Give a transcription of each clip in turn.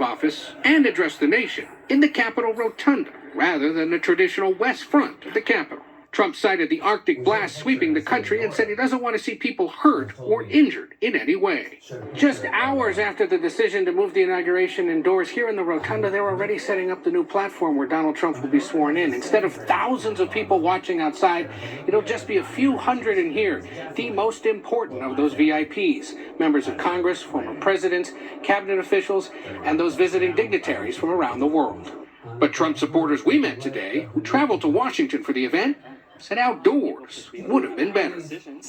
office and addressed the nation in the Capitol Rotunda rather than the traditional west front of the Capitol. Trump cited the Arctic blast sweeping the country and said he doesn't want to see people hurt or injured in any way. Just hours after the decision to move the inauguration indoors here in the Rotunda, they're already setting up the new platform where Donald Trump will be sworn in. Instead of thousands of people watching outside, it'll just be a few hundred in here, the most important of those VIPs, members of Congress, former presidents, cabinet officials, and those visiting dignitaries from around the world. But Trump supporters we met today, who traveled to Washington for the event, said outdoors would have been better.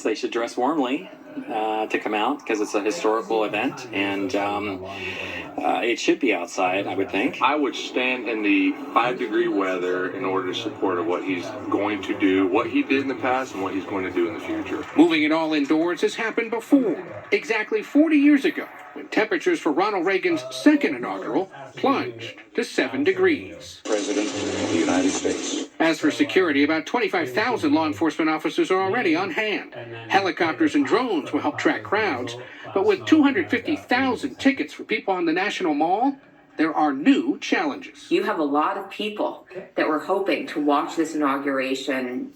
They should dress warmly to come out because it's a historical event, and it should be outside, I would think. I would stand in the 5-degree weather in order to support what he's going to do, what he did in the past, and what he's going to do in the future. Moving it all indoors has happened before, exactly 40 years ago, when temperatures for Ronald Reagan's second inaugural plunged to 7 degrees. President of the United States. As for security, about 25,000 law enforcement officers are already on hand. Helicopters and drones will help track crowds, but with 250,000 tickets for people on the National Mall, there are new challenges. You have a lot of people that were hoping to watch this inauguration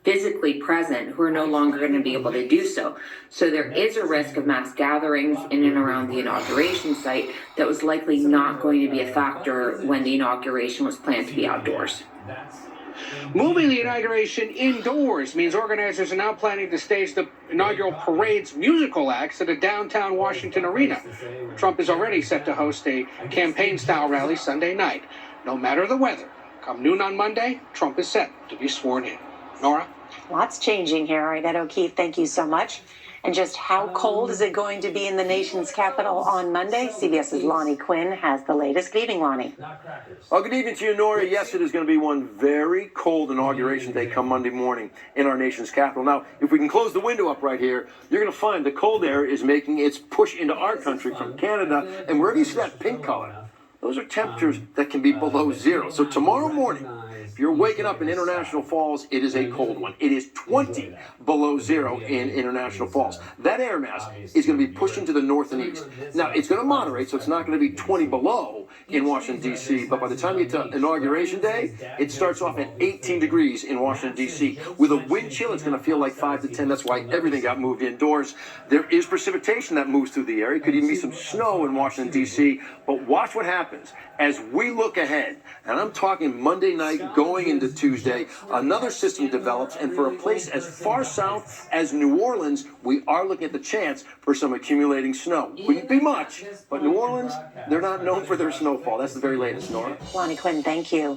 physically present who are no longer going to be able to do so. So there is a risk of mass gatherings in and around the inauguration site that was likely not going to be a factor when the inauguration was planned to be outdoors. Moving the inauguration indoors means organizers are now planning to stage the inaugural parade's musical acts at a downtown Washington arena. Trump is already set to host a campaign-style rally Sunday night. No matter the weather, come noon on Monday, Trump is set to be sworn in. Nora? Lots changing here. All right, Ed O'Keefe, thank you so much. And just how cold is it going to be in the nation's capital on Monday? CBS's Lonnie Quinn has the latest. Good evening, Lonnie. Well, good evening to you, Nora. Yes, it is going to be one very cold inauguration day come Monday morning in our nation's capital. Now, if we can close the window up right here, you're going to find the cold air is making its push into our country from Canada. And wherever you see that pink color, those are temperatures that can be below zero. So tomorrow morning, if you're waking up in International Falls, it is a cold one. It is 20 below zero in International Falls. That air mass is going to be pushing to the north and east. Now, it's going to moderate, so it's not going to be 20 below in Washington, D.C., but by the time you get to Inauguration Day, it starts off at 18 degrees in Washington, D.C. With a wind chill, it's going to feel like 5 to 10. That's why everything got moved indoors. There is precipitation that moves through the area. It could even be some snow in Washington, D.C., but watch what happens as we look ahead. And I'm talking Monday night going into Tuesday, another system develops, and for a place as far south as New Orleans, we are looking at the chance for some accumulating snow. Wouldn't be much, but New Orleans, they're not known for their snowfall. That's the very latest, Nora. Lonnie Quinn, thank you.